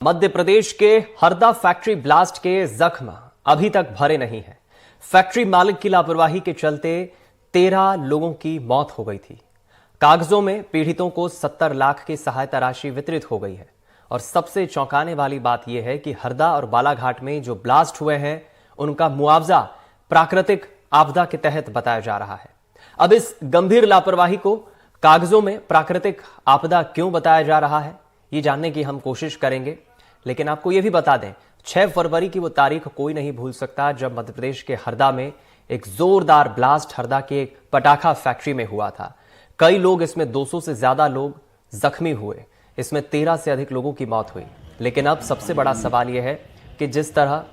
मध्य प्रदेश के Harda factory blast के जख्म अभी तक भरे नहीं हैं। फैक्ट्री मालिक की लापरवाही के चलते 13 लोगों की मौत हो गई थी। कागजों में पीड़ितों को 70 लाख की सहायता राशि वितरित हो गई है। और सबसे चौंकाने वाली बात यह है कि हरदा और बालाघाट में जो ब्लास्ट हुए हैं उनका मुआवजा प्राकृतिक आपदा के तहत बताया जा रहा है। अब इस गंभीर लापरवाही को कागजों में प्राकृतिक आपदा क्यों बताया जा रहा है, ये जानने की हम कोशिश करेंगे। लेकिन आपको यह भी बता दें, 6 फरवरी की वो तारीख कोई नहीं भूल सकता जब मध्य प्रदेश के हरदा में एक जोरदार ब्लास्ट हरदा के एक पटाखा फैक्ट्री में हुआ था। कई लोग, इसमें 200 से ज्यादा लोग जख्मी हुए, इसमें 13 से अधिक लोगों की मौत हुई। लेकिन अब सबसे बड़ा सवाल यह है कि जिस तरह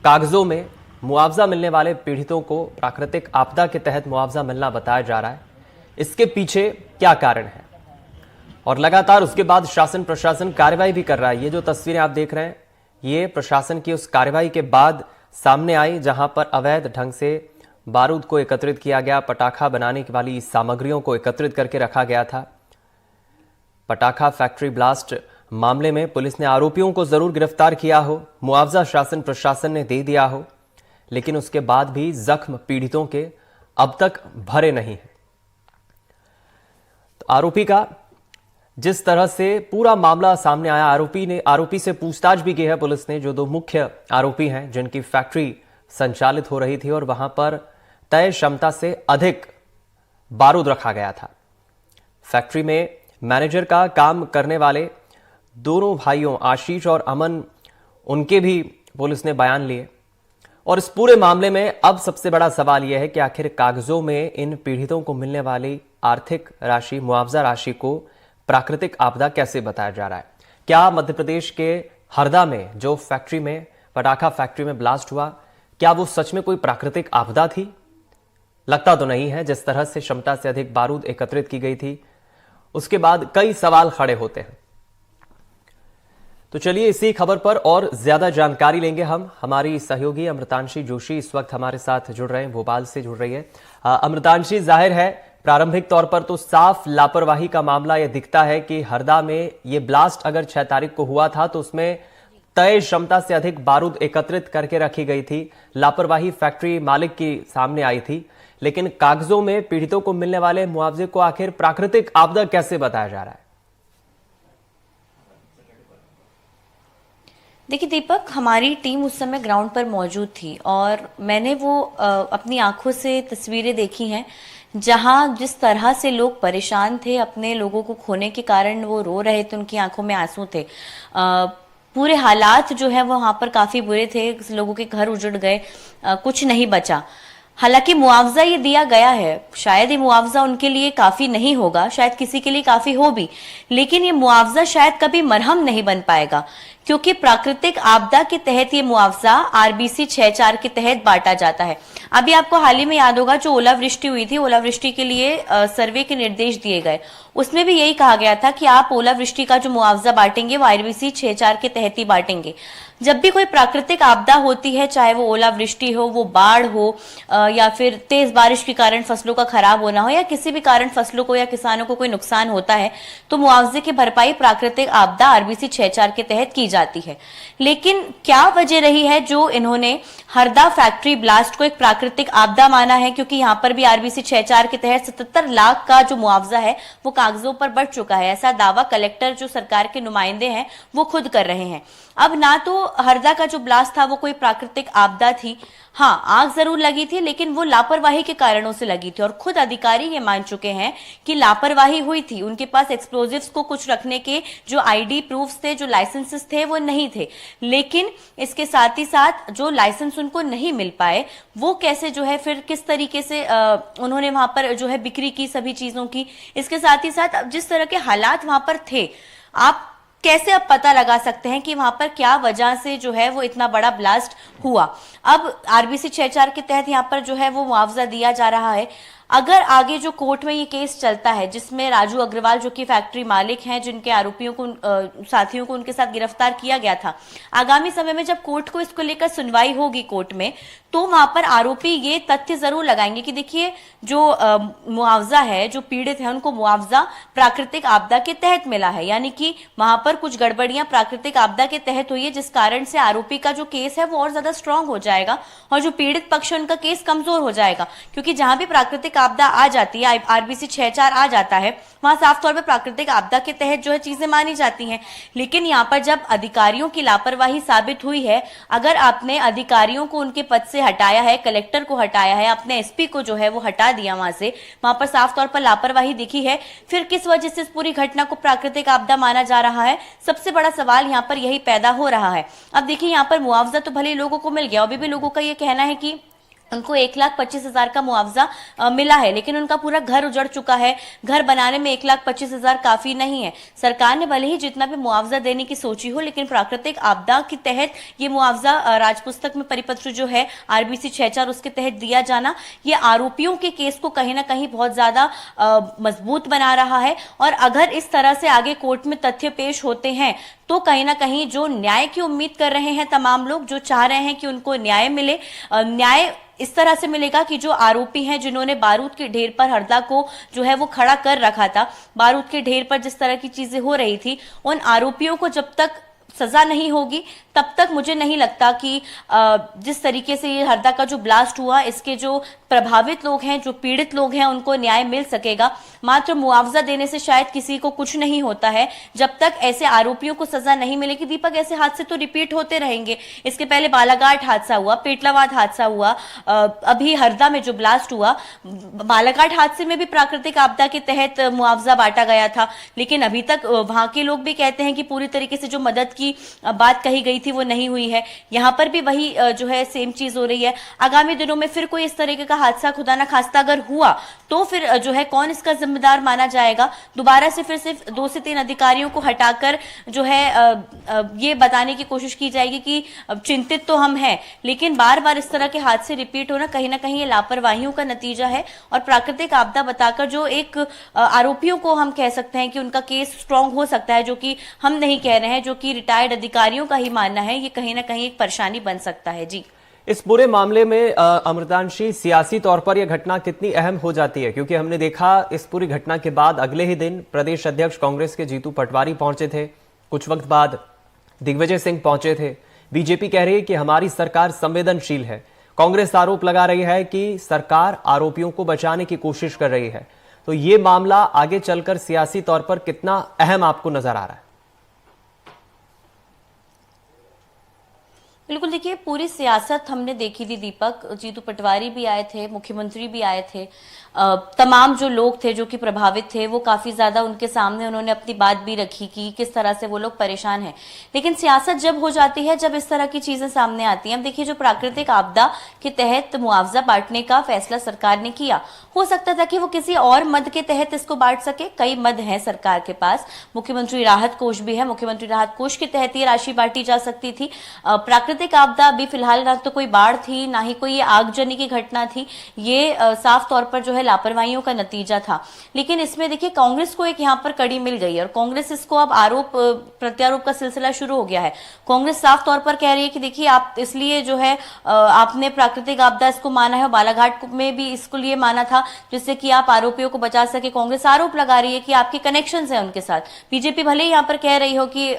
कागजों में मुआवजा मिलने वाले पीड़ितों को प्राकृतिक आपदा के तहत मुआवजा मिलना बताया जा रहा है, इसके पीछे क्या कारण है और लगातार उसके बाद शासन प्रशासन कार्रवाई भी कर रहा है। ये जो तस्वीरें आप देख रहे हैं, ये प्रशासन की उस कार्रवाई के बाद सामने आई जहां पर अवैध ढंग से बारूद को एकत्रित किया गया, पटाखा बनाने वाली सामग्रियों को एकत्रित करके रखा गया था। पटाखा फैक्ट्री ब्लास्ट मामले में पुलिस ने आरोपियों को जरूर गिरफ्तार किया हो, मुआवजा शासन प्रशासन ने दे दिया हो, लेकिन उसके बाद भी जख्म पीड़ितों के अब तक भरे नहीं हैं। तो आरोपी का जिस तरह से पूरा मामला सामने आया, आरोपी से पूछताछ भी की है पुलिस ने, जो 2 मुख्य आरोपी हैं जिनकी फैक्ट्री संचालित हो रही थी और वहां पर तय क्षमता से अधिक बारूद रखा गया था। फैक्ट्री में मैनेजर का काम करने वाले दोनों भाइयों आशीष और अमन, उनके भी पुलिस ने बयान लिए। और इस पूरे मामले में अब सबसे बड़ा सवाल यह है कि आखिर कागजों में इन पीड़ितों को मिलने वाली आर्थिक राशि, मुआवजा राशि को प्राकृतिक आपदा कैसे बताया जा रहा है। क्या मध्य प्रदेश के हरदा में जो फैक्ट्री में, पटाखा फैक्ट्री में ब्लास्ट हुआ, क्या वो सच में कोई प्राकृतिक आपदा थी? लगता तो नहीं है। जिस तरह से क्षमता से अधिक बारूद एकत्रित की गई थी, उसके बाद कई सवाल खड़े होते हैं। तो चलिए इसी खबर पर और ज्यादा जानकारी लेंगे हम। हमारी सहयोगी अमृतांशी जोशी इस वक्त हमारे साथ जुड़ रहे हैं, भोपाल से जुड़ रही है। अमृतांशी, जाहिर है प्रारंभिक तौर पर तो साफ लापरवाही का मामला यह दिखता है कि हरदा में यह ब्लास्ट अगर 6 तारीख को हुआ था तो उसमें तय क्षमता से अधिक बारूद एकत्रित करके रखी गई थी। लापरवाही फैक्ट्री मालिक की सामने आई थी, लेकिन कागजों में पीड़ितों को मिलने वाले मुआवजे को आखिर प्राकृतिक आपदा कैसे बताया जा रहा है? देखिए दीपक, हमारी टीम उस समय ग्राउंड पर मौजूद थी और मैंने वो अपनी आंखों से तस्वीरें देखी हैं जहां जिस तरह से लोग परेशान थे, अपने लोगों को खोने के कारण वो रो रहे थे, उनकी आंखों में आंसू थे। पूरे हालात जो है वो वहां पर काफी बुरे थे, लोगों के घर उजड़ गए, कुछ नहीं बचा। हालांकि मुआवजा ये दिया गया है, शायद ये मुआवजा उनके लिए काफी नहीं होगा, शायद किसी के लिए काफी हो भी, लेकिन ये मुआवजा शायद कभी मरहम नहीं बन पाएगा, क्योंकि प्राकृतिक आपदा के तहत ये मुआवजा आरबीसी 6-4 के तहत बांटा जाता है। अभी आपको हाल ही में याद होगा जो ओलावृष्टि हुई थी, ओलावृष्टि के लिए सर्वे के निर्देश दिए गए, उसमें भी यही कहा गया था कि आप ओलावृष्टि का जो मुआवजा बांटेंगे वो आरबीसी 6-4 के तहत ही बांटेंगे। जब भी कोई प्राकृतिक आपदा होती है, चाहे वो ओलावृष्टि हो, वो बाढ़ हो, या फिर तेज बारिश के कारण फसलों का खराब होना हो, या किसी भी कारण फसलों को या किसानों को कोई नुकसान होता है, तो मुआवजे की भरपाई प्राकृतिक आपदा आरबीसी 6-4 के तहत की जाती है। लेकिन क्या वजह रही है जो इन्होंने हरदा फैक्ट्री ब्लास्ट को एक प्राकृतिक आपदा माना है? क्योंकि यहाँ पर भी आरबीसी 6-4 के तहत 77 लाख का जो मुआवजा है वो कागजों पर बढ़ चुका है, ऐसा दावा कलेक्टर जो सरकार के नुमाइंदे हैं वो खुद कर रहे हैं। अब ना तो हरदा का जो ब्लास्ट था वो कोई प्राकृतिक आपदा थी, हाँ आग जरूर लगी थी, लेकिन वो लापरवाही के कारणों से लगी थी और खुद अधिकारी ये मान चुके हैं कि लापरवाही हुई थी। उनके पास एक्सप्लोजिव्स को कुछ रखने के जो आईडी प्रूफ्स थे, जो लाइसेंसेस थे वो नहीं थे, लेकिन इसके साथ ही साथ जो लाइसेंस उनको नहीं मिल पाए वो कैसे जो है फिर किस तरीके से उन्होंने वहां पर जो है बिक्री की सभी चीजों की। इसके साथ ही साथ जिस तरह के हालात वहां पर थे, आप कैसे अब पता लगा सकते हैं कि वहां पर क्या वजह से जो है वो इतना बड़ा ब्लास्ट हुआ। अब आरबीसी 6-4 के तहत यहाँ पर जो है वो मुआवजा दिया जा रहा है। अगर आगे जो कोर्ट में ये केस चलता है जिसमें राजू अग्रवाल जो कि फैक्ट्री मालिक हैं, जिनके आरोपियों को साथियों को उनके साथ गिरफ्तार किया गया था, आगामी समय में जब कोर्ट को इसको लेकर सुनवाई होगी कोर्ट में, तो वहां पर आरोपी ये तथ्य जरूर लगाएंगे कि देखिए जो मुआवजा है, जो पीड़ित है उनको मुआवजा प्राकृतिक आपदा के तहत मिला है, यानी कि वहां पर कुछ गड़बड़ियां प्राकृतिक आपदा के तहत हुई है, जिस कारण से आरोपी का जो केस है वो और ज्यादा स्ट्रांग हो जाएगा और जो पीड़ित पक्ष है उनका केस कमजोर हो जाएगा। क्योंकि जहां भी प्राकृतिक आपदा आ जाती है, आरबीसी 6(4) आ जाता है, वहां साफ तौर पर प्राकृतिक आपदा के तहत जो है चीजें मानी जाती हैं। लेकिन यहाँ पर जब अधिकारियों की लापरवाही साबित हुई है, अगर आपने अधिकारियों को उनके पद से हटाया है, कलेक्टर को हटाया है, अपने एसपी को जो है वो हटा दिया वहां से, वहां पर साफ तौर पर लापरवाही दिखी है, फिर किस वजह से इस पूरी घटना को प्राकृतिक आपदा माना जा रहा है? सबसे बड़ा सवाल यहाँ पर यही पैदा हो रहा है। अब देखिए यहाँ पर मुआवजा तो भले लोगों को मिल गया, अभी भी लोगों का ये कहना है कि उनको 1,25,000 का मुआवजा मिला है, लेकिन उनका पूरा घर उजड़ चुका है। घर बनाने में 1,25,000 काफी नहीं है। सरकार ने भले ही जितना भी मुआवजा देने की सोची हो, लेकिन प्राकृतिक आपदा के तहत ये मुआवजा राजपुस्तक में परिपत्र जो है आरबीसी 6(4) उसके तहत दिया जाना, ये आरोपियों के केस को कहीं ना कहीं बहुत ज्यादा मजबूत बना रहा है। और अगर इस तरह से आगे कोर्ट में तथ्य पेश होते हैं तो कहीं ना कहीं जो न्याय की उम्मीद कर रहे हैं तमाम लोग, जो चाह रहे हैं कि उनको न्याय मिले, न्याय इस तरह से मिलेगा कि जो आरोपी हैं जिन्होंने बारूद के ढेर पर हरदा को जो है वो खड़ा कर रखा था, बारूद के ढेर पर जिस तरह की चीजें हो रही थी, उन आरोपियों को जब तक सजा नहीं होगी तब तक मुझे नहीं लगता कि जिस तरीके से ये हरदा का जो ब्लास्ट हुआ, इसके जो प्रभावित लोग हैं, जो पीड़ित लोग हैं, उनको न्याय मिल सकेगा। मात्र मुआवजा देने से शायद किसी को कुछ नहीं होता है जब तक ऐसे आरोपियों को सजा नहीं मिलेगी। दीपक, ऐसे हादसे तो रिपीट होते रहेंगे। इसके पहले बालाघाट हादसा हुआ, पेटलावाद हादसा हुआ, अभी हरदा में जो ब्लास्ट हुआ, बालाघाट हादसे में भी प्राकृतिक आपदा के तहत मुआवजा बांटा गया था, लेकिन अभी तक वहां के लोग भी कहते हैं कि पूरी तरीके से जो मदद की बात कही गई थी वो नहीं हुई है। यहाँ पर भी वही जो है सेम चीज हो रही है। आगामी दिनों में फिर कोई इस तरीके का हादसा खुदा ना खास्ता अगर हुआ तो फिर जो है कौन इसका जिम्मेदार माना जाएगा? दोबारा से फिर सिर्फ 2 से 3 अधिकारियों को हटाकर जो है ये बताने की कोशिश की जाएगी कि चिंतित तो हम हैं, लेकिन बार बार इस तरह के हादसे रिपीट होना कहीं ना कहीं ये लापरवाहियों का नतीजा है। और प्राकृतिक आपदा बताकर जो एक आरोपियों को हम कह सकते हैं कि उनका केस स्ट्रांग हो सकता है, जो कि हम नहीं कह रहे हैं, जो कि रिटायर्ड अधिकारियों का ही मानना है, ये कहीं ना कहीं एक परेशानी बन सकता है। जी, इस पूरे मामले में अमृतांशी, सियासी तौर पर यह घटना कितनी अहम हो जाती है? क्योंकि हमने देखा इस पूरी घटना के बाद अगले ही दिन प्रदेश अध्यक्ष कांग्रेस के जीतू पटवारी पहुंचे थे, कुछ वक्त बाद दिग्विजय सिंह पहुंचे थे। बीजेपी कह रही है कि हमारी सरकार संवेदनशील है। कांग्रेस आरोप लगा रही है कि सरकार आरोपियों को बचाने की कोशिश कर रही है। तो ये मामला आगे चलकर सियासी तौर पर कितना अहम आपको नजर आ रहा है? बिल्कुल, देखिए पूरी सियासत हमने देखी थी दीपक। जीतू पटवारी भी आए थे, मुख्यमंत्री भी आए थे, तमाम जो लोग थे जो कि प्रभावित थे वो काफी ज्यादा उनके सामने उन्होंने अपनी बात भी रखी कि किस तरह से वो लोग परेशान हैं। लेकिन सियासत जब हो जाती है, जब इस तरह की चीजें सामने आती हैं, अब देखिए जो प्राकृतिक आपदा के तहत मुआवजा बांटने का फैसला सरकार ने किया, हो सकता था कि वो किसी और मद के तहत इसको बांट सके। कई मद हैं सरकार के पास, मुख्यमंत्री राहत कोष भी है, मुख्यमंत्री राहत कोष के तहत ये राशि बांटी जा सकती थी। प्राकृतिक आपदा अभी फिलहाल ना तो कोई बाढ़ थी, ना ही कोई आगजनी की घटना थी, ये साफ तौर पर जो है लापरवाहियों का नतीजा था। लेकिन इसमें देखिए कांग्रेस को एक यहाँ पर कड़ी मिल गई और कांग्रेस इसको अब आरोप प्रत्यारोप का सिलसिला शुरू हो गया है। कांग्रेस साफ तौर पर कह रही है कि देखिए आप इसलिए जो है आपने प्राकृतिक आपदा इसको माना है, बालाघाट में भी इसको लिए माना था जिससे कि आप आरोपियों को बचा सके। कांग्रेस आरोप लगा रही है कि आपके कनेक्शन है उनके साथ। बीजेपी भले ही यहाँ पर कह रही हो कि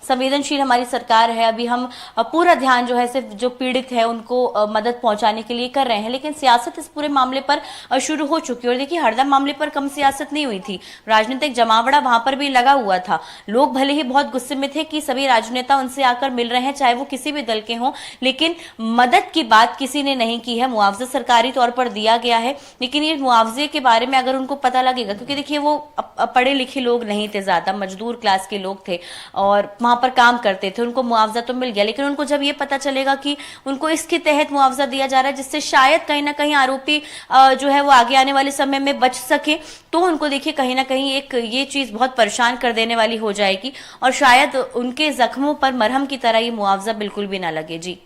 संवेदनशील हमारी सरकार है, अभी हम पूरा ध्यान जो है सिर्फ जो पीड़ित है उनको मदद पहुंचाने के लिए कर रहे हैं, लेकिन सियासत इस पूरे मामले पर शुरू हो चुकी है। और देखिए हरदा मामले पर कम सियासत नहीं हुई थी, राजनीतिक जमावड़ा वहां पर भी लगा हुआ था। लोग भले ही बहुत गुस्से में थे कि सभी राजनेता उनसे आकर मिल रहे हैं, चाहे वो किसी भी दल के हों, लेकिन मदद की बात किसी ने नहीं की है। मुआवजा सरकारी तौर पर दिया गया है, लेकिन ये मुआवजे के बारे में अगर उनको पता लगेगा, क्योंकि देखिए वो पढ़े लिखे लोग नहीं थे, ज्यादा मजदूर क्लास के लोग थे और वहां पर काम करते थे, उनको मुआवजा तो मिल गया, लेकिन उनको जब ये पता चलेगा कि उनको इसके तहत मुआवजा दिया जा रहा है जिससे शायद कहीं ना कहीं आरोपी जो है वो आगे आने वाले समय में बच सके, तो उनको देखिए कहीं ना कहीं एक ये चीज बहुत परेशान कर देने वाली हो जाएगी और शायद उनके जख्मों पर मरहम की तरह ये मुआवजा बिल्कुल भी ना लगे। जी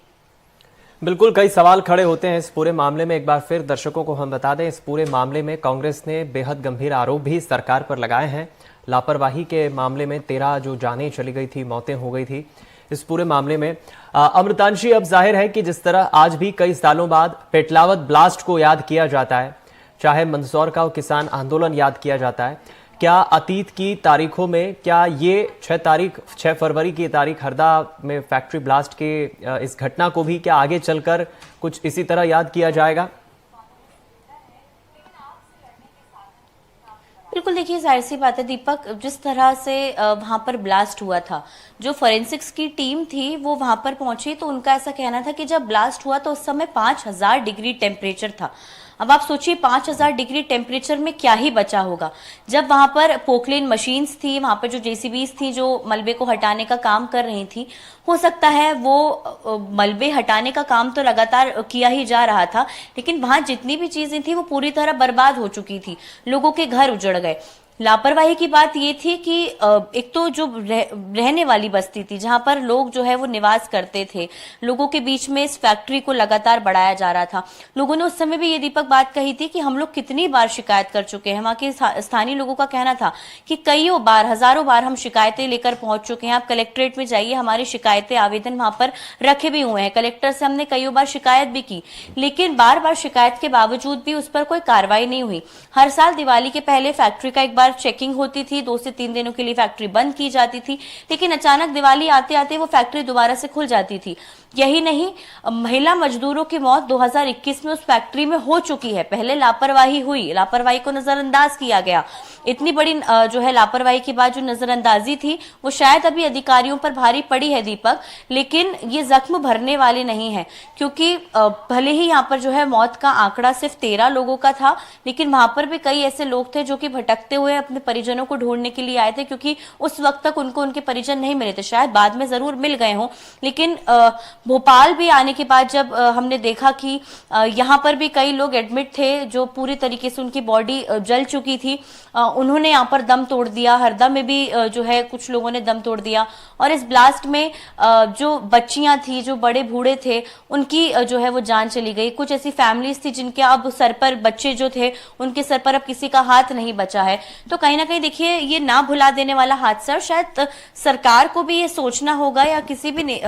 बिल्कुल, कई सवाल खड़े होते हैं इस पूरे मामले में। एक बार फिर दर्शकों को हम बता दें, इस पूरे मामले में कांग्रेस ने बेहद गंभीर आरोप भी सरकार पर लगाए हैं। लापरवाही के मामले में 13 जो जानें चली गई थी, मौतें हो गई थी इस पूरे मामले में। अमृतांशी, अब जाहिर है कि जिस तरह आज भी कई सालों बाद पेटलावद ब्लास्ट को याद किया जाता है, चाहे मंदसौर का किसान आंदोलन याद किया जाता है, क्या अतीत की तारीखों में क्या ये 6 फरवरी की तारीख हरदा में फैक्ट्री ब्लास्ट के इस घटना को भी क्या आगे चलकर कुछ इसी तरह याद किया जाएगा? बिल्कुल, देखिए जाहिर सी बात है दीपक, जिस तरह से वहां पर ब्लास्ट हुआ था, जो फोरेंसिक्स की टीम थी वो वहां पर पहुंची तो उनका ऐसा कहना था कि जब ब्लास्ट हुआ तो उस समय 5000 डिग्री टेम्परेचर था। अब आप सोचिए 5000 डिग्री टेम्परेचर में क्या ही बचा होगा। जब वहां पर पोकलेन मशीन्स थी, वहां पर जो जेसीबीज थी जो मलबे को हटाने का काम कर रही थी, हो सकता है वो मलबे हटाने का काम तो लगातार किया ही जा रहा था, लेकिन वहां जितनी भी चीजें थी वो पूरी तरह बर्बाद हो चुकी थी, लोगों के घर उजड़ गए। लापरवाही की बात ये थी कि एक तो जो रहने वाली बस्ती थी जहां पर लोग जो है वो निवास करते थे, लोगों के बीच में इस फैक्ट्री को लगातार बढ़ाया जा रहा था। लोगों ने उस समय भी ये दीपक बात कही थी कि हम लोग कितनी बार शिकायत कर चुके हैं। वहां के स्थानीय लोगों का कहना था कि कईयों बार, हजारों बार हम शिकायतें लेकर पहुंच चुके हैं। आप कलेक्ट्रेट में जाइए, हमारी शिकायतें, आवेदन वहां पर रखे भी हुए हैं। कलेक्टर से हमने कईयों बार शिकायत भी की, लेकिन बार बार शिकायत के बावजूद भी उस पर कोई कार्रवाई नहीं हुई। हर साल दिवाली के पहले फैक्ट्री का एक बार चेकिंग होती थी, 2 से 3 दिनों के लिए फैक्ट्री बंद की जाती थी, लेकिन अचानक दिवाली आते आते वो फैक्ट्री दोबारा से खुल जाती थी। यही नहीं, महिला मजदूरों की मौत 2021 में उस फैक्ट्री में हो चुकी है। पहले लापरवाही हुई, लापरवाही को नजरअंदाज किया गया। इतनी बड़ी जो है लापरवाही के बाद जो नजरअंदाजी थी वो शायद अभी अधिकारियों पर भारी पड़ी है दीपक, लेकिन ये जख्म भरने वाले नहीं है, क्योंकि भले ही यहाँ पर जो है मौत का आंकड़ा सिर्फ 13 लोगों का था, लेकिन वहां पर भी कई ऐसे लोग थे जो कि भटकते हुए अपने परिजनों को ढूंढने के लिए आए थे, क्योंकि उस वक्त तक उनको उनके परिजन नहीं मिले थे। शायद बाद में जरूर मिल गए हों, लेकिन भोपाल भी आने के बाद जब हमने देखा कि यहाँ पर भी कई लोग एडमिट थे जो पूरी तरीके से उनकी बॉडी जल चुकी थी, उन्होंने यहाँ पर दम तोड़ दिया। हरदा में भी जो है कुछ लोगों ने दम तोड़ दिया। और इस ब्लास्ट में जो बच्चियां थी, जो बड़े बूढ़े थे, उनकी जो है वो जान चली गई। कुछ ऐसी फैमिलीज थी जिनके अब सर पर, बच्चे जो थे उनके सर पर अब किसी का हाथ नहीं बचा है। तो कहीं ना कहीं देखिए ये ना भुला देने वाला हादसा, शायद सरकार को भी ये सोचना होगा, या किसी भी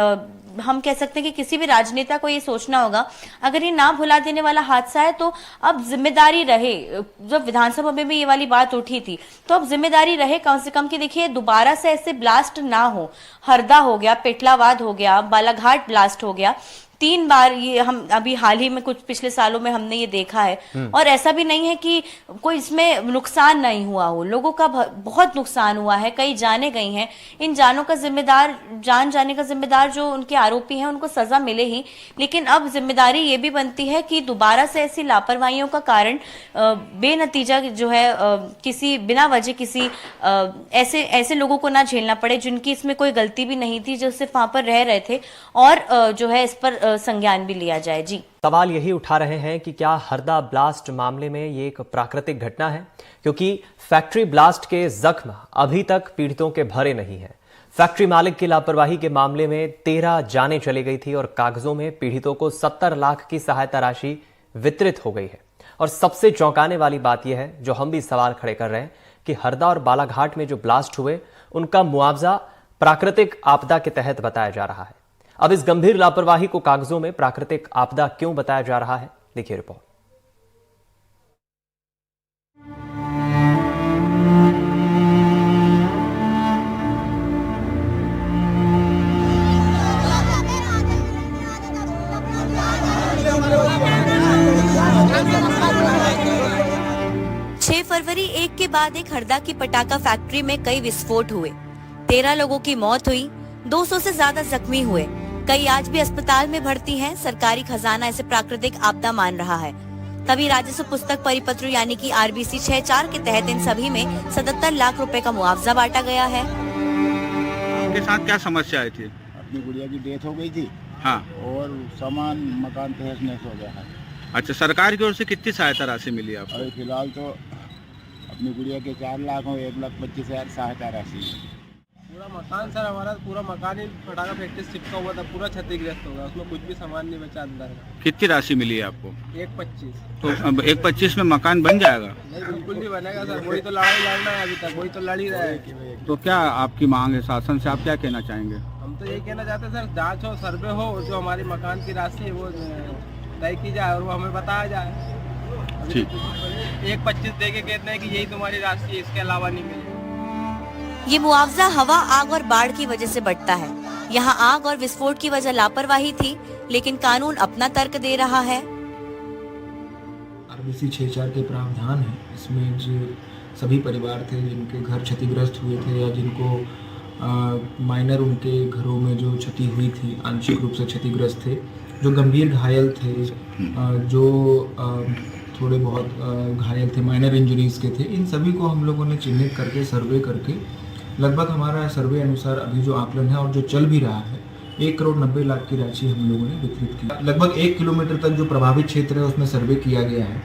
हम कह सकते हैं कि किसी भी राजनेता को ये सोचना होगा, अगर ये ना भुला देने वाला हादसा है तो अब जिम्मेदारी रहे। जब विधानसभा में भी ये वाली बात उठी थी तो अब जिम्मेदारी रहे कम से कम कि देखिए दोबारा से ऐसे ब्लास्ट ना हो। हरदा हो गया, पेटलावाद हो गया, बालाघाट ब्लास्ट हो गया, 3 बार ये हम अभी हाल ही में कुछ पिछले सालों में हमने ये देखा है। और ऐसा भी नहीं है कि कोई इसमें नुकसान नहीं हुआ हो, लोगों का बहुत नुकसान हुआ है, कई जाने गई हैं। इन जानों का जिम्मेदार, जान जाने का जिम्मेदार जो उनके आरोपी हैं उनको सजा मिले ही, लेकिन अब जिम्मेदारी ये भी बनती है कि दोबारा से ऐसी लापरवाहियों का कारण बेनतीजा जो है किसी बिना वजह किसी ऐसे लोगों को ना झेलना पड़े जिनकी इसमें कोई गलती भी नहीं थी, जो सिर्फ वहां पर रह रहे थे, और जो है इस पर संज्ञान भी लिया जाए। जी, सवाल यही उठा रहे हैं कि क्या हरदा ब्लास्ट मामले में ये एक प्राकृतिक घटना है, क्योंकि फैक्ट्री ब्लास्ट के जख्म अभी तक पीड़ितों के भरे नहीं हैं। फैक्ट्री मालिक की लापरवाही के मामले में 13 जानें चली गई थी और कागजों में पीड़ितों को 70 लाख की सहायता राशि वितरित हो गई है। और सबसे चौंकाने वाली बात यह है, जो हम भी सवाल खड़े कर रहे हैं, कि हरदा और बालाघाट में जो ब्लास्ट हुए उनका मुआवजा प्राकृतिक आपदा के तहत बताया जा रहा है। अब इस गंभीर लापरवाही को कागजों में प्राकृतिक आपदा क्यों बताया जा रहा है, देखिए रिपोर्ट। फरवरी एक के बाद एक हरदा की पटाखा फैक्ट्री में कई विस्फोट हुए, 13 लोगों की मौत हुई, 200 से ज्यादा जख्मी हुए, कई आज भी अस्पताल में भर्ती हैं। सरकारी खजाना इसे प्राकृतिक आपदा मान रहा है। तभी राजस्व पुस्तक परिपत्र यानी कि RBC 64 के तहत इन सभी में 77 लाख रुपए का मुआवजा बांटा गया है। आपके साथ क्या समस्या आई थी? अपनी गुड़िया की डेथ हो गई थी। हाँ, और सामान मकान तहस नहस हो गया है। अच्छा, सरकार की ओर से कितनी सहायता राशि मिली आपको? अभी फिलहाल तो अपनी गुड़िया के 4 लाख और 1,25,000 सहायता राशि। पूरा मकान सर हमारा पूरा मकान ही पटाखा फैक्ट्री से चिपका हुआ था, पूरा क्षतिग्रस्त हो गया, उसमें कुछ भी सामान नहीं बचा अंदर का। कितनी राशि मिली है आपको? 1,25। तो अब 1,25 में मकान बन जाएगा? नहीं बिल्कुल नहीं बनेगा सर, वही तो लड़ाई लड़ना है, अभी तक वही तो लड़ ही रहा है। तो क्या आपकी मांग है शासन से, आप क्या कहना चाहेंगे? हम तो यही कहना चाहते हैं सर, जांच हो, सर्वे हो, जो हमारी मकान की राशि है वो तय की जाए और वो हमें बताया जाए। ठीक। 1,25 दे के कहते हैं कि यही तुम्हारी राशि है, इसके अलावा नहीं मिलेगी। ये मुआवजा हवा, आग और बाढ़ की वजह से बढ़ता है। यहाँ आग और विस्फोट की वजह लापरवाही थी, लेकिन कानून अपना तर्क दे रहा है। आरबीसी 6(4) के प्रावधान है, इसमें जो सभी परिवार थे जिनके घर क्षतिग्रस्त हुए थे या जिनको माइनर उनके घरों में जो क्षति हुई थी, आंशिक रूप से क्षतिग्रस्त थे, जो गंभीर घायल थे, जो थोड़े बहुत घायल थे, माइनर इंजरीज के थे, इन सभी को हम लोगों ने चिन्हित करके सर्वे करके लगभग हमारा सर्वे अनुसार अभी जो आकलन है और जो चल भी रहा है, 1,90,00,000 की राशि हम लोगों ने वितरित की। लगभग 1 किलोमीटर तक जो प्रभावित क्षेत्र है उसमें सर्वे किया गया है।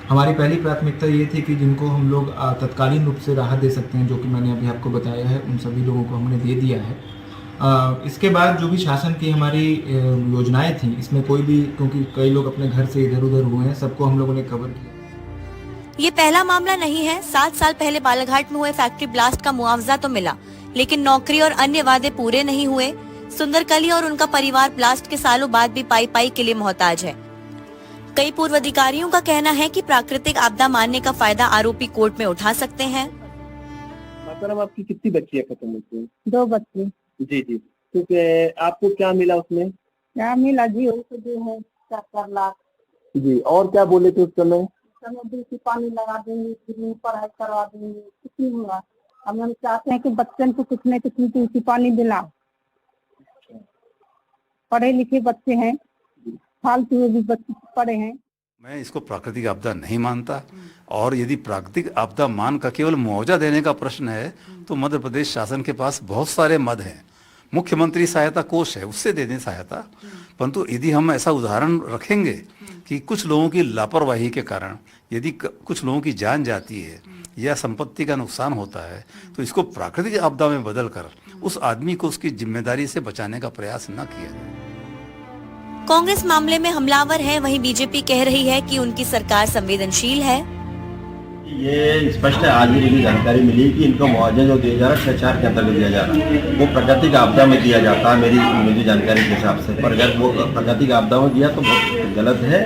हमारी पहली प्राथमिकता ये थी कि जिनको हम लोग तत्कालीन रूप से राहत दे सकते हैं, जो कि मैंने अभी आपको बताया है, उन सभी लोगों को हमने दे दिया है। इसके बाद जो भी शासन की हमारी योजनाएं थी, इसमें कोई भी, क्योंकि कई लोग अपने घर से इधर उधर हुए हैं, सबको हम लोगों ने कवर किया। ये पहला मामला नहीं है। 7 साल पहले बालाघाट में हुए फैक्ट्री ब्लास्ट का मुआवजा तो मिला, लेकिन नौकरी और अन्य वादे पूरे नहीं हुए। सुंदरकली और उनका परिवार ब्लास्ट के सालों बाद भी पाई के लिए मोहताज है। कई पूर्व अधिकारियों का कहना है कि प्राकृतिक आपदा मानने का फायदा आरोपी कोर्ट में उठा सकते हैं। माताराम, आपकी कितनी बच्चियां खत्म हुई थी? 2 बच्चे। जी जी, तो आपको क्या मिला उसमें? क्या मिला जी, वो जो है 4 लाख। जी, और क्या बोले थे उस समय? दूसरी पानी लगा देंगे, फिर पढ़ाई करवा देंगे, कुछ नहीं हुआ। हम चाहते हैं कि बच्चन को कुछ न कुछ दूसरी पानी दिलाओ। पढ़े लिखे बच्चे हैं, फालतू में भी बच्चे पढ़े हैं। मैं इसको प्राकृतिक आपदा नहीं मानता, और यदि प्राकृतिक आपदा मान का केवल मुआवजा देने का प्रश्न है तो मध्य प्रदेश शासन के पास बहुत सारे मद हैं। मुख्यमंत्री सहायता कोष है, उससे दे दें सहायता। परंतु यदि हम ऐसा उदाहरण रखेंगे कि कुछ लोगों की लापरवाही के कारण यदि कुछ लोगों की जान जाती है या संपत्ति का नुकसान होता है, तो इसको प्राकृतिक आपदा में बदलकर उस आदमी को उसकी जिम्मेदारी से बचाने का प्रयास न किया जाए। कांग्रेस मामले में हमलावर है, वहीं बीजेपी कह रही है कि उनकी सरकार संवेदनशील है। ये स्पष्ट है, आज भी मुझे जानकारी मिली कि इनको मुआवजा जो दिया जा रहा है 6(4) के अंतर्गत दिया जा रहा है, वो प्राकृतिक आपदा में दिया जाता है मेरी जानकारी के हिसाब से। पर अगर वो प्राकृतिक आपदा में दिया तो बहुत गलत है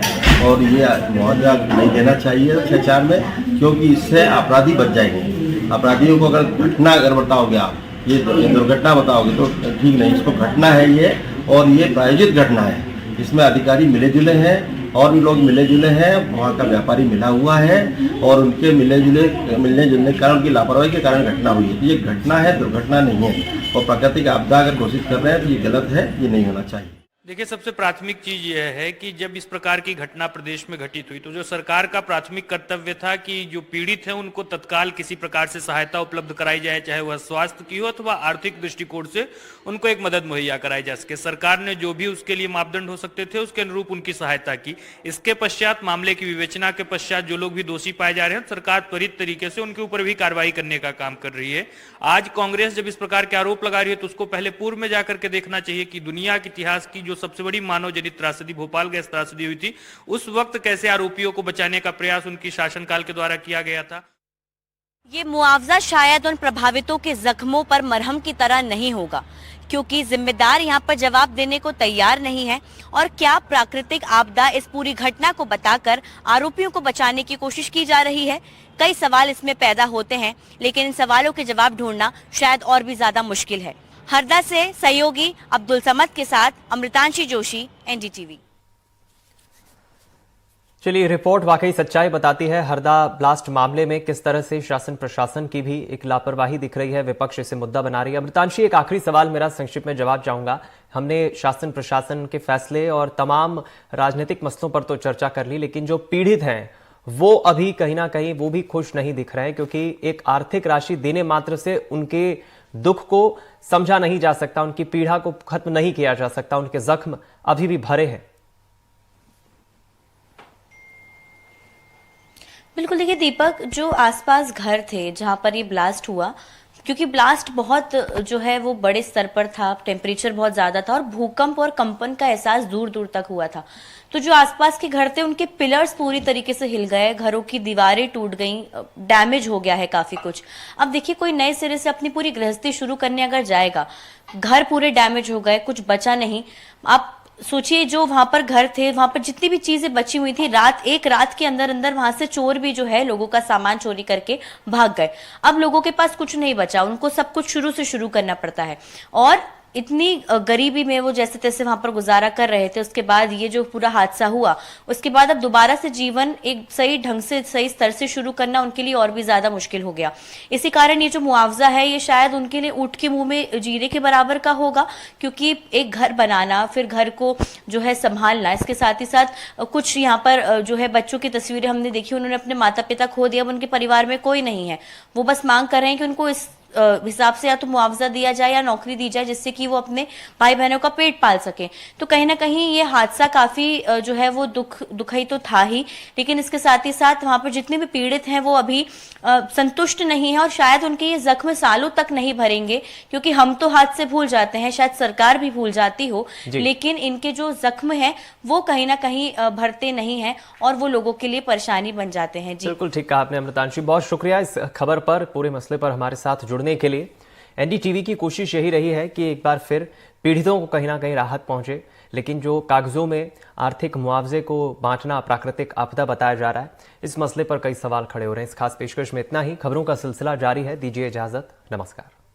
और ये मुआवजा नहीं देना चाहिए 6(4) में, क्योंकि इससे अपराधी बच जाएंगे। अपराधियों को अगर बताओगे आप, ये दुर्घटना बताओगे तो ठीक नहीं, इसको घटना है ये, और ये प्रायोजित घटना है। इसमें अधिकारी मिले जुले हैं और भी लोग मिले जुले हैं, वहाँ का व्यापारी मिला हुआ है और उनके मिलने जुलने के कारण, उनकी लापरवाही के कारण घटना हुई है। तो ये घटना है, दुर्घटना नहीं है। और प्राकृतिक आपदा अगर घोषित कर रहे हैं तो ये गलत है, ये नहीं होना चाहिए। देखिए, सबसे प्राथमिक चीज यह है कि जब इस प्रकार की घटना प्रदेश में घटित हुई तो जो सरकार का प्राथमिक कर्तव्य था कि जो पीड़ित हैं उनको तत्काल किसी प्रकार से सहायता उपलब्ध कराई जाए, चाहे वह स्वास्थ्य की हो अथवा आर्थिक दृष्टिकोण से उनको एक मदद मुहैया कराई जा सके। सरकार ने जो भी उसके लिए मापदंड हो सकते थे उसके अनुरूप उनकी सहायता की। इसके पश्चात मामले की विवेचना के पश्चात जो लोग भी दोषी पाए जा रहे हैं, सरकार त्वरित तरीके से उनके ऊपर भी कार्रवाई करने का काम कर रही है। आज कांग्रेस जब इस प्रकार के आरोप लगा रही है तो उसको पहले पूर्व में जाकर के देखना चाहिए कि दुनिया के इतिहास की जो सबसे बड़ी मानव जनित त्रासदी भोपाल गैस त्रासदी हुई थी, उस वक्त कैसे आरोपियों को बचाने का प्रयास उनकी शासनकाल के द्वारा किया गया था। ये मुआवजा शायद उन प्रभावितों के जख्मों पर मरहम की तरह नहीं होगा, क्योंकि जिम्मेदार यहाँ पर जवाब देने को तैयार नहीं है। और क्या प्राकृतिक आपदा इस पूरी घटना को बताकर आरोपियों को बचाने की कोशिश की जा रही है? कई सवाल इसमें पैदा होते हैं, लेकिन इन सवालों के जवाब ढूंढना शायद और भी ज्यादा मुश्किल है। हरदा से सहयोगी अब्दुल समद के साथ अमृतांशी जोशी, एनडीटीवी। चलिए, रिपोर्ट वाकई सच्चाई बताती है। हरदा ब्लास्ट मामले में किस तरह से शासन प्रशासन की भी एक लापरवाही दिख रही है, विपक्ष इसे मुद्दा बना रही है। अमृतांशी, एक आखिरी सवाल मेरा, संक्षिप्त में जवाब चाहूंगा। हमने शासन प्रशासन के फैसले और तमाम राजनीतिक मसलों पर तो चर्चा कर ली, लेकिन जो पीड़ित हैं वो अभी कहीं ना कहीं वो भी खुश नहीं दिख रहे हैं, क्योंकि एक आर्थिक राशि देने मात्र से उनके दुख को समझा नहीं जा सकता, उनकी पीड़ा को खत्म नहीं किया जा सकता, उनके जख्म अभी भी भरे हैं। बिल्कुल, देखिए दीपक, जो आसपास घर थे जहां पर ये ब्लास्ट हुआ, क्योंकि ब्लास्ट बहुत जो है वो बड़े स्तर पर था, टेम्परेचर बहुत ज्यादा था और भूकंप और कंपन का एहसास दूर दूर तक हुआ था। तो जो आसपास के घर थे उनके पिलर्स पूरी तरीके से हिल गए, घरों की दीवारें टूट गईं, डैमेज हो गया है काफी कुछ। अब देखिए कोई नए सिरे से अपनी पूरी गृहस्थी शुरू करने अगर जाएगा, घर पूरे डैमेज हो गए, कुछ बचा नहीं। आप सोचिए जो वहां पर घर थे, वहां पर जितनी भी चीजें बची हुई थी, एक रात के अंदर अंदर वहां से चोर भी जो है लोगों का सामान चोरी करके भाग गए। अब लोगों के पास कुछ नहीं बचा, उनको सब कुछ शुरू से शुरू करना पड़ता है। और इतनी गरीबी में वो जैसे तैसे वहां पर गुजारा कर रहे थे। उसके बाद ये जो पूरा हादसा हुआ, उसके बाद अब दोबारा से जीवन एक सही ढंग से, सही स्तर से शुरू करना उनके लिए और भी ज्यादा मुश्किल हो गया। इसी कारण ये जो मुआवजा है ये शायद उनके लिए ऊंट के मुंह में जीरे के बराबर का होगा, क्योंकि एक घर बनाना, फिर घर को जो है संभालना, इसके साथ ही साथ कुछ यहाँ पर जो है बच्चों की तस्वीरें हमने देखी, उन्होंने अपने माता पिता खो दिया, अब उनके परिवार में कोई नहीं है। वो बस मांग कर रहे हैं कि उनको इस हिसाब से या तो मुआवजा दिया जाए या नौकरी दी जाए, जिससे कि वो अपने भाई बहनों का पेट पाल सके। तो कहीं ना कहीं ये हादसा काफी जो है वो दुखई तो था ही, लेकिन इसके साथ ही साथ वहां पर जितने भी पीड़ित हैं वो अभी संतुष्ट नहीं है और शायद उनके ये जख्म सालों तक नहीं भरेंगे, क्योंकि हम तो हाथ से भूल जाते हैं, शायद सरकार भी भूल जाती हो, लेकिन इनके जो जख्म है वो कहीं ना कहीं भरते नहीं है और वो लोगों के लिए परेशानी बन जाते हैं। जी बिल्कुल ठीक कहा आपने अमृतांशी, बहुत शुक्रिया इस खबर पर, पूरे मसले पर हमारे साथ जुड़ने के लिए। एनडीटीवी की कोशिश यही रही है कि एक बार फिर पीड़ितों को कहीं ना कहीं राहत पहुंचे, लेकिन जो कागजों में आर्थिक मुआवजे को बांटना प्राकृतिक आपदा बताया जा रहा है, इस मसले पर कई सवाल खड़े हो रहे हैं। इस खास पेशकश में इतना ही। खबरों का सिलसिला जारी है, दीजिए इजाजत, नमस्कार।